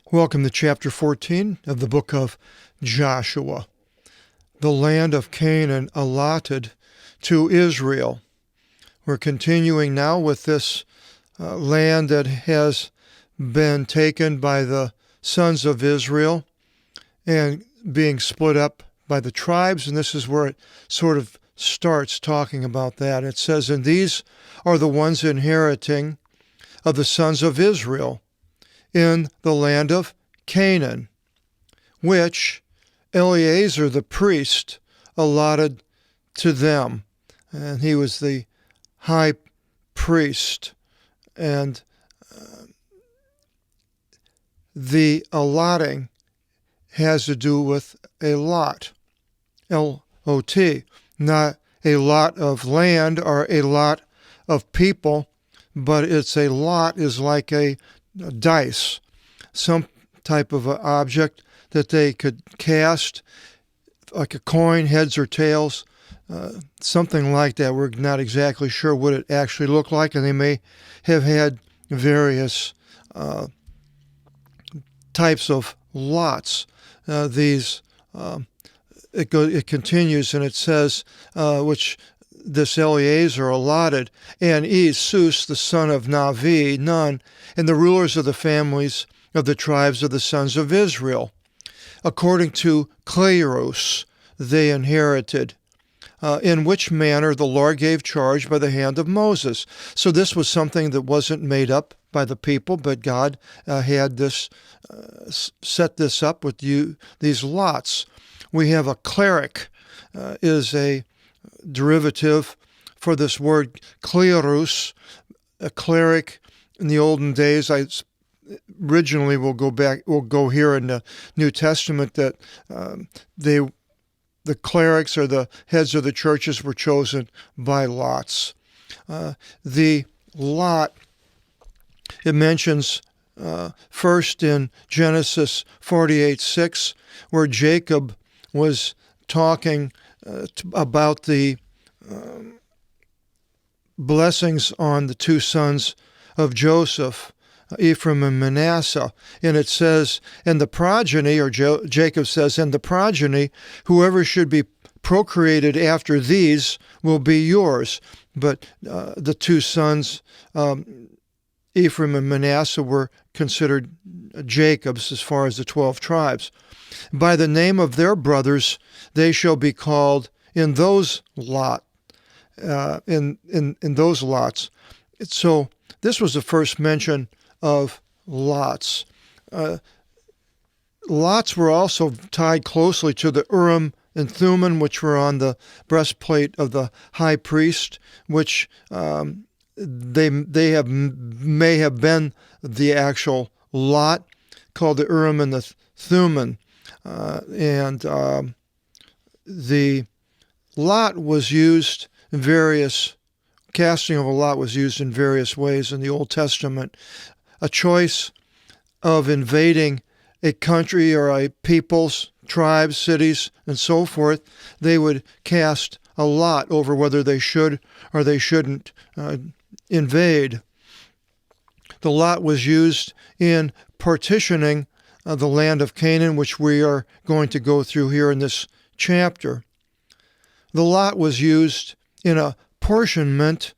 Welcome to chapter 14 of the book of Joshua. The land of Canaan allotted to Israel. We're continuing now with this land that has been taken by the sons of Israel and being split up by the tribes, and this is where it sort of starts talking about that. It says, "And these are the ones inheriting of the sons of Israel in the land of Canaan, which Eleazar the priest allotted to them." And he was the high priest. And the allotting has to do with a lot, L-O-T, not a lot of land or a lot of people, but it's a lot is like a dice, some type of an object that they could cast, like a coin, heads or tails, something like that. We're not exactly sure what it actually looked like, and they may have had various types of lots. It continues, and it says, which this Eleazar allotted, and Sus, the son of Navi, Nun, and the rulers of the families of the tribes of the sons of Israel. According to Cleros, they inherited, in which manner the Lord gave charge by the hand of Moses. So this was something that wasn't made up by the people, but God had this set this up with these lots. We have a cleric, is a derivative for this word kleros. A cleric in the olden days, originally we'll go here in the New Testament that the clerics or the heads of the churches were chosen by lots. The lot, it mentions first in Genesis 48:6, where Jacob was talking about the blessings on the two sons of Joseph, Ephraim and Manasseh. And it says, and the progeny, or Jacob says, and the progeny, whoever should be procreated after these will be yours. But the two sons, Ephraim and Manasseh, were considered Jacob's as far as the 12 tribes. By the name of their brothers, they shall be called in those lots. So this was the first mention of lots. Lots were also tied closely to the Urim and Thummim, which were on the breastplate of the high priest, which may have been the actual lot, called the Urim and the Thummim. The lot was used in casting of a lot was used in various ways in the Old Testament. A choice of invading a country or a people's, tribes, cities, and so forth, they would cast a lot over whether they should or they shouldn't invade. The lot was used in partitioning the land of Canaan, which we are going to go through here in this chapter. The lot was used in apportionment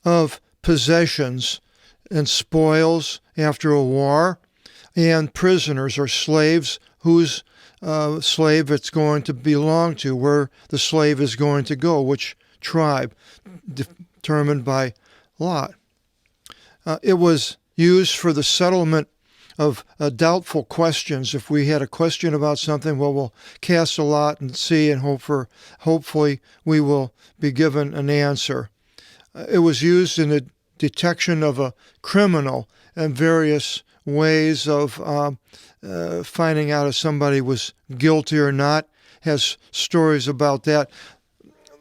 of possessions and spoils after a war, and prisoners or slaves whose slave it's going to belong to, where the slave is going to go, which tribe, determined by lot. It was used for the settlement of doubtful questions. If we had a question about something, we'll cast a lot and see, and hopefully we will be given an answer. It was used in the detection of a criminal and various ways of finding out if somebody was guilty or not. Has stories about that.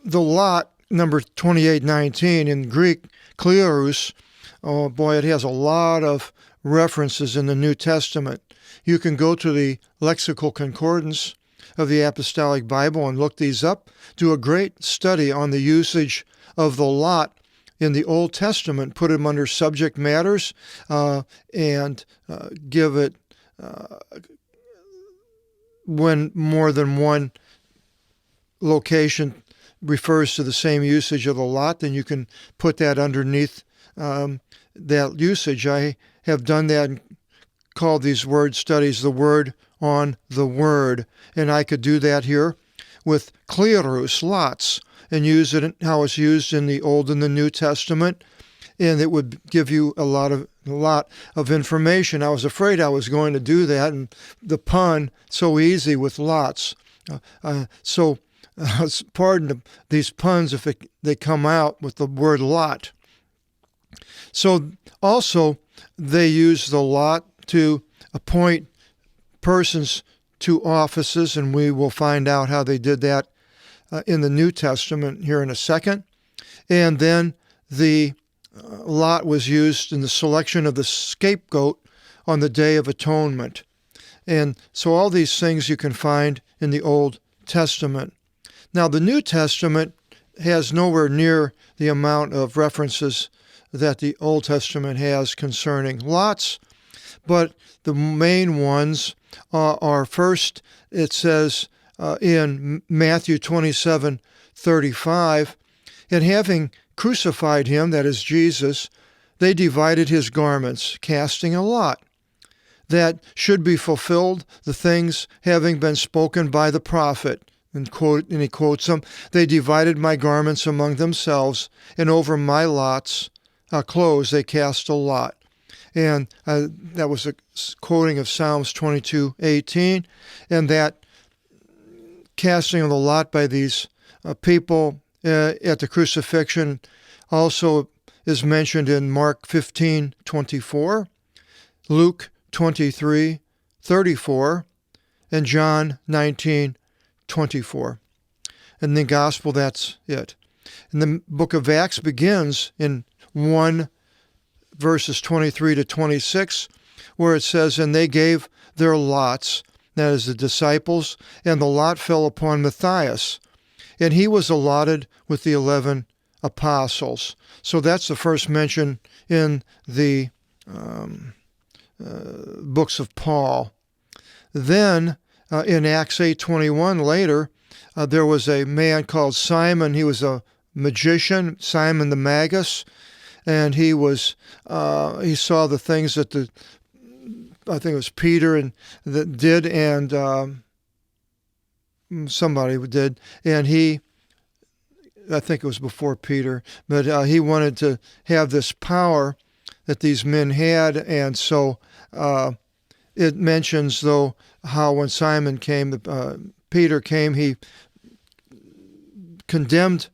The lot, number 2819 in Greek, kleros, oh boy, it has a lot of references in the New Testament. You can go to the lexical concordance of the Apostolic Bible and look these up. Do a great study on the usage of the lot in the Old Testament, put them under subject matters, and give it when more than one location refers to the same usage of the lot, then you can put that underneath that usage. I have done that and called these word studies the word on the word, and I could do that here with klerus, lots, and use it how it's used in the Old and the New Testament, and it would give you a lot of information. I was afraid I was going to do that, and the pun so easy with lots. Pardon these puns if they come out with the word lot. So also they use the lot to appoint persons to offices, and we will find out how they did that in the New Testament here in a second. And then the lot was used in the selection of the scapegoat on the Day of Atonement. And so all these things you can find in the Old Testament. Now, the New Testament has nowhere near the amount of references that the Old Testament has concerning lots, but the main ones are first, it says in Matthew 27:35, and having crucified him, that is Jesus, they divided his garments, casting a lot, that should be fulfilled the things having been spoken by the prophet. And he quotes them, they divided my garments among themselves, and over my clothes they cast a lot. And that was a quoting of Psalms 22:18, and that casting of the lot by these people at the crucifixion also is mentioned in Mark 15:24, Luke 23:34, and John 19:24. In the gospel, that's it. And the book of Acts begins in 1 verses 23 to 26, where it says, and they gave their lots, that is the disciples, and the lot fell upon Matthias, and he was allotted with the 11 apostles. So that's the first mention in the books of Paul. Then in Acts 8:21 later, there was a man called Simon. He was a magician, Simon the Magus, and he saw the things that I think it was Peter that did, and somebody did, and I think it was before Peter, but he wanted to have this power that these men had, and so it mentions, though, how when Simon came, Peter came, he condemned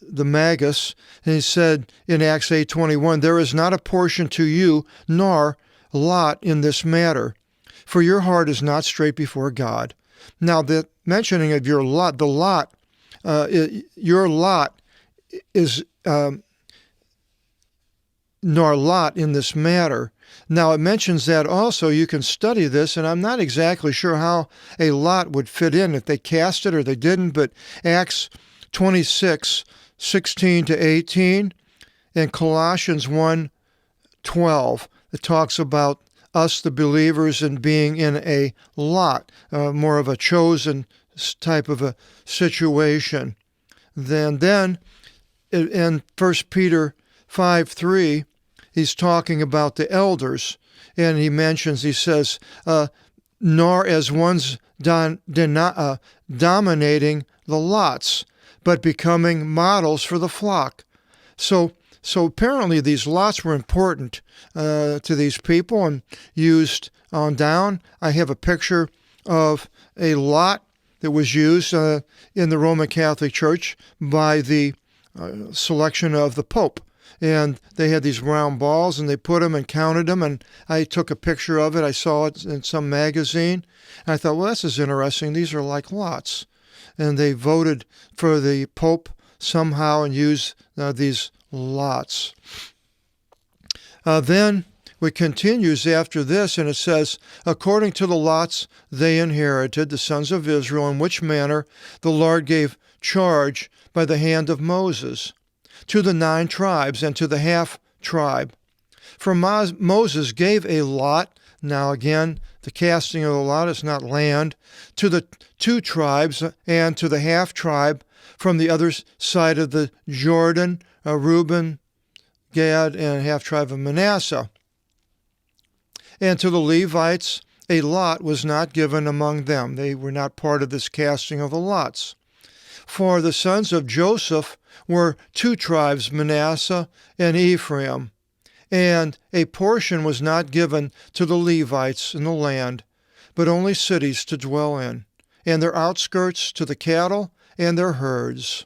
the Magus, and he said in Acts 8:21, there is not a portion to you, nor lot in this matter, for your heart is not straight before God. Now, the mentioning of your lot, your lot is nor lot in this matter. Now, it mentions that also. You can study this, and I'm not exactly sure how a lot would fit in, if they cast it or they didn't, but Acts 26:16 to 18, and Colossians 1:12, it talks about us, the believers, and being in a lot, more of a chosen type of a situation. Then in 1 Peter 5:3, he's talking about the elders, and he says, nor as ones dominating the lots, but becoming models for the flock. So apparently these lots were important to these people and used on down. I have a picture of a lot that was used in the Roman Catholic Church by the selection of the Pope. And they had these round balls, and they put them and counted them, and I took a picture of it. I saw it in some magazine, and I thought, well, this is interesting. These are like lots. And they voted for the Pope somehow and used these lots. Then it continues after this, and it says, according to the lots they inherited, the sons of Israel, in which manner the Lord gave charge by the hand of Moses to the 9 tribes and to the half tribe. For Moses gave a lot. Now again, the casting of the lot is not land, to the 2 tribes and to the half tribe from the other side of the Jordan, Reuben, Gad, and half tribe of Manasseh. And to the Levites, a lot was not given among them. They were not part of this casting of the lots. For the sons of Joseph were 2 tribes, Manasseh and Ephraim. And a portion was not given to the Levites in the land, but only cities to dwell in, and their outskirts to the cattle and their herds.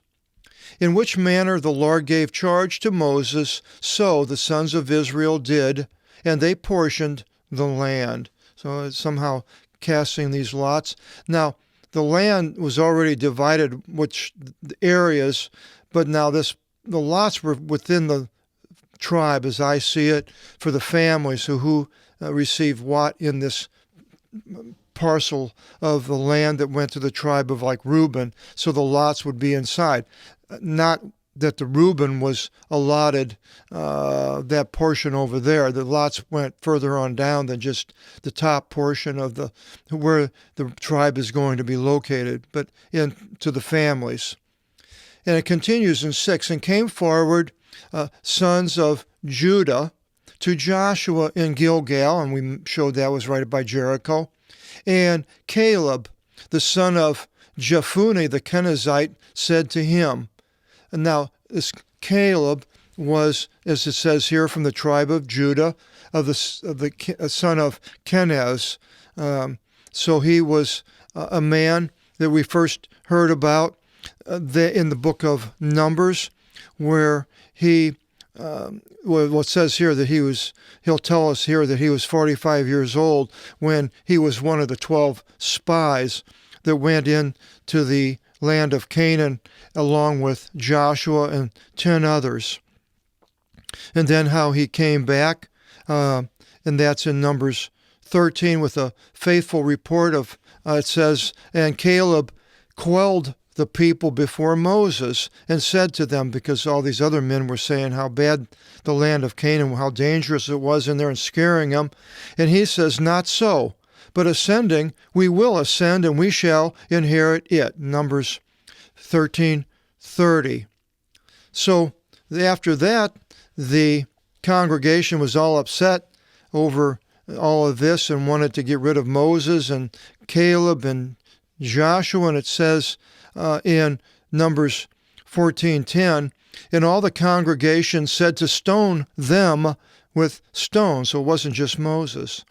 In which manner the Lord gave charge to Moses, so the sons of Israel did, and they portioned the land. So it's somehow casting these lots. Now, the land was already divided, which areas, but now the lots were within the tribe, as I see it, for the families who received what in this parcel of the land that went to the tribe of like Reuben, so the lots would be inside. Not that the Reuben was allotted that portion over there. The lots went further on down than just the top portion of where the tribe is going to be located, but into the families. And it continues in 6, and came forward sons of Judah to Joshua in Gilgal, and we showed that was right by Jericho, and Caleb, the son of Jephunneh the Kenizzite, said to him. And now, this Caleb was, as it says here, from the tribe of Judah, of the son of Kenaz. So he was a man that we first heard about in the book of Numbers, where he, what says here that he'll tell us here that he was 45 years old when he was one of the 12 spies that went into the land of Canaan along with Joshua and 10 others. And then how he came back, and that's in Numbers 13 with a faithful report of, it says, and Caleb quelled the people before Moses and said to them, because all these other men were saying how bad the land of Canaan, how dangerous it was in there and scaring them. And he says, not so, but ascending, we will ascend and we shall inherit it. Numbers 13:30. So after that, the congregation was all upset over all of this and wanted to get rid of Moses and Caleb and Joshua, and it says in Numbers 14:10, and all the congregation said to stone them with stones. So it wasn't just Moses.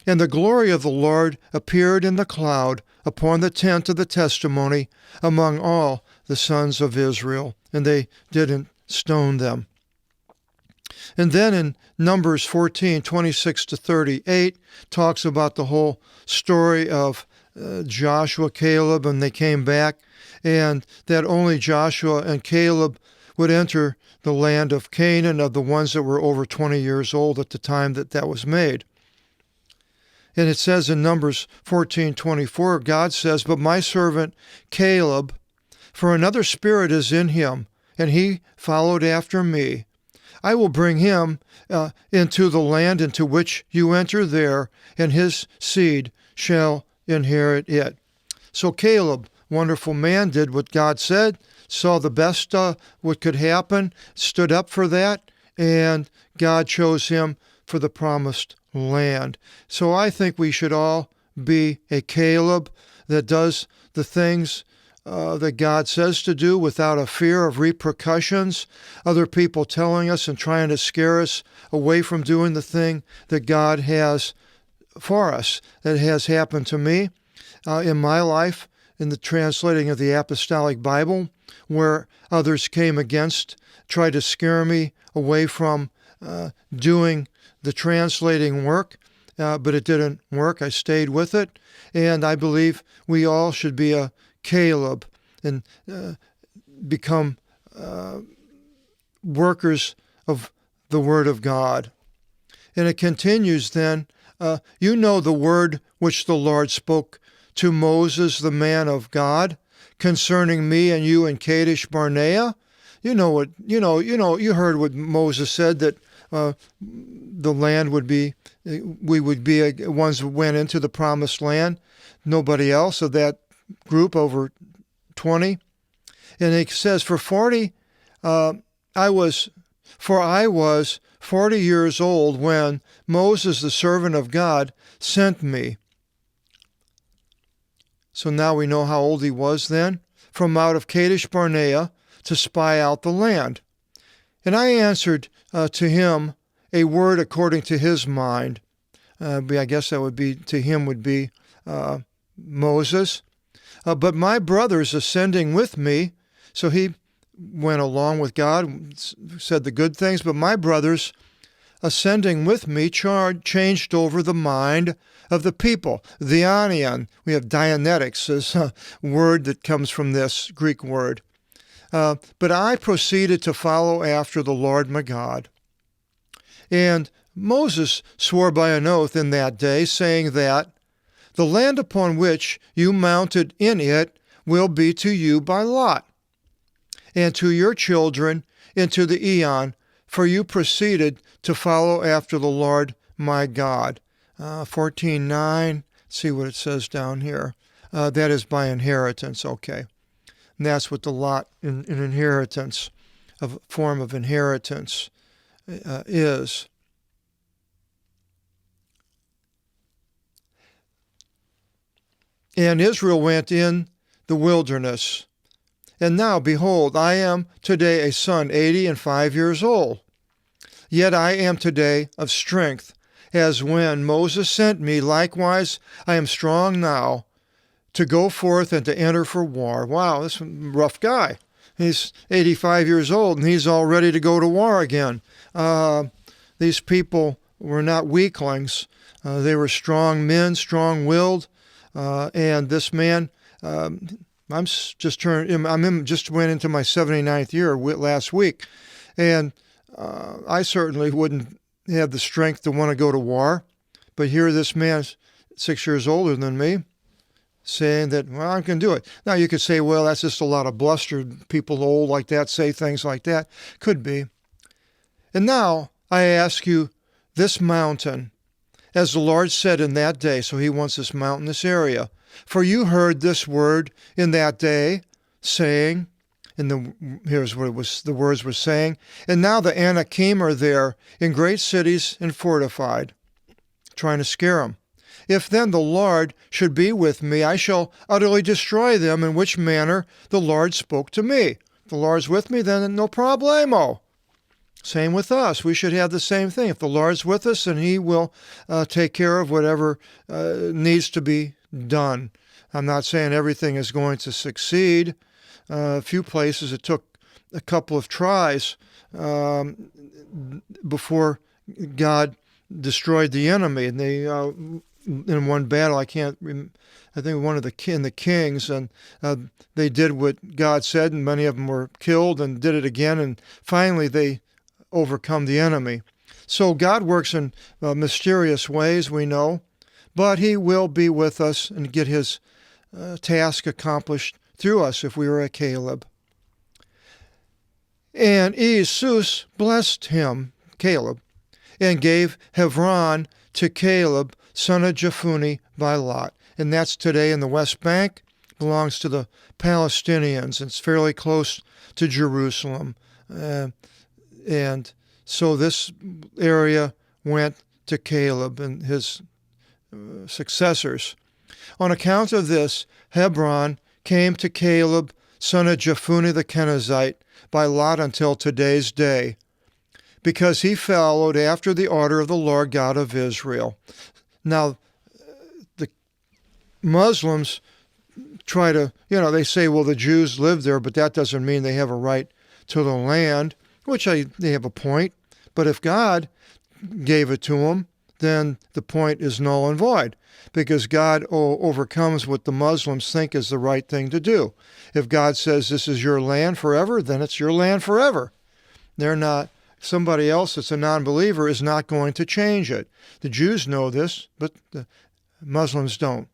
And the glory of the Lord appeared in the cloud upon the tent of the testimony among all the sons of Israel, and they didn't stone them. And then in Numbers 14:26-38 talks about the whole story of Joshua, Caleb, and they came back, and that only Joshua and Caleb would enter the land of Canaan of the ones that were over 20 years old at the time that was made. And it says in Numbers 14:24, God says, but my servant Caleb, for another spirit is in him, and he followed after me. I will bring him into the land into which you enter there, and his seed shall inherit it. So Caleb, wonderful man, did what God said, saw the best what could happen, stood up for that, and God chose him for the promised land. So I think we should all be a Caleb that does the things that God says to do without a fear of repercussions, other people telling us and trying to scare us away from doing the thing that God has for us. That has happened to me in my life in the translating of the Apostolic Bible, where others came against, tried to scare me away from doing the translating work, but it didn't work. I stayed with it, and I believe we all should be a Caleb and become workers of the Word of God. And it continues then, you know the word which the Lord spoke to Moses, the man of God, concerning me and you in Kadesh Barnea. You heard what Moses said, that the land would be, we would be ones who went into the promised land. Nobody else of that group over 20. And it says, I was 40 years old when Moses, the servant of God, sent me. So now we know how old he was then. From out of Kadesh Barnea to spy out the land. And I answered to him a word according to his mind. I guess that would be, to him would be Moses. But my brothers ascending with me, so he went along with God, said the good things, but my brothers ascending with me changed over the mind of the people. Dianion, we have Dianetics as a word that comes from this Greek word. But I proceeded to follow after the Lord my God. And Moses swore by an oath in that day, saying that the land upon which you mounted in it will be to you by lot, and to your children into the eon, for you proceeded to follow after the Lord my God. 14:9, see what it says down here. That is by inheritance, okay. And that's what the lot in inheritance, a form of inheritance, is. And Israel went in the wilderness. And now, behold, I am today a son, 85 years old. Yet I am today of strength, as when Moses sent me. Likewise, I am strong now to go forth and to enter for war. Wow, this is a rough guy. He's 85 years old, and he's all ready to go to war again. These people were not weaklings. They were strong men, strong-willed. And this man, I just went into my 79th year last week, and I certainly wouldn't have the strength to want to go to war. But here this man, 6 years older than me, saying that, well, I can do it. Now you could say, well, that's just a lot of bluster. People old like that say things like that. Could be. And now I ask you, this mountain, as the Lord said in that day, so he wants this mountainous area. For you heard this word in that day, saying, here's what the words were saying, and now the Anakim are there in great cities and fortified, trying to scare them. If then the Lord should be with me, I shall utterly destroy them, in which manner the Lord spoke to me. If the Lord's with me, then no problemo. Same with us. We should have the same thing. If the Lord's with us, then he will take care of whatever needs to be done. I'm not saying everything is going to succeed. A few places it took a couple of tries before God destroyed the enemy. And they, in one battle, I think one of the kings, and they did what God said, and many of them were killed and did it again. And finally they overcome the enemy. So God works in mysterious ways, we know, but he will be with us and get his task accomplished through us if we were at Caleb. And Jesus blessed him, Caleb, and gave Hebron to Caleb, son of Jephunneh, by lot. And that's today in the West Bank, belongs to the Palestinians. It's fairly close to Jerusalem. And so this area went to Caleb and his successors. On account of this, Hebron came to Caleb, son of Jephunneh the Kenizzite, by lot until today's day, because he followed after the order of the Lord God of Israel. Now, the Muslims try to, they say, well, the Jews live there, but that doesn't mean they have a right to the land, which they have a point. But if God gave it to them, then the point is null and void, because God overcomes what the Muslims think is the right thing to do. If God says this is your land forever, then it's your land forever. They're not, somebody else that's a non-believer is not going to change it. The Jews know this, but the Muslims don't.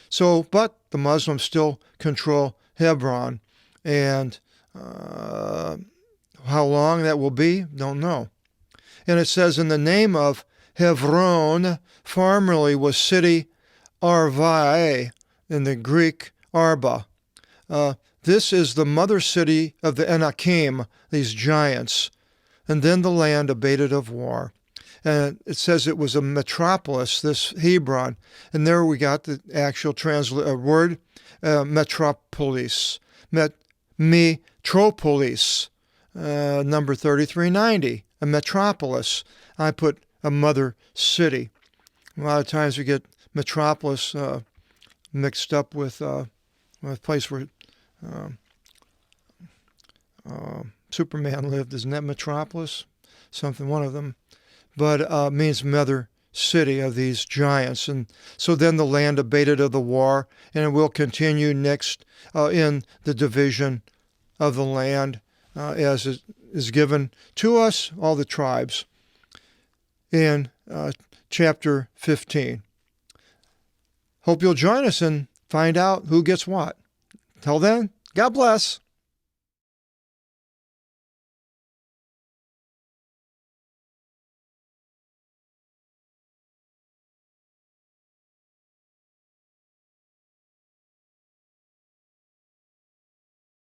So, but the Muslims still control Hebron, and how long that will be, don't know. And it says, in the name of Hebron, formerly was city Arvae, in the Greek Arba. This is the mother city of the Anakim, these giants. And then the land abated of war. And it says it was a metropolis, this Hebron. And there we got the actual word, metropolis. Metropolis, number 3390, a metropolis. I put a mother city. A lot of times we get metropolis mixed up with a place where Superman lived. Isn't that Metropolis? One of them. But means mother city of these giants. And so then the land abated of the war, and it will continue next in the division of the land as it is given to us, all the tribes, in chapter 15. Hope you'll join us and find out who gets what. Till then, God bless.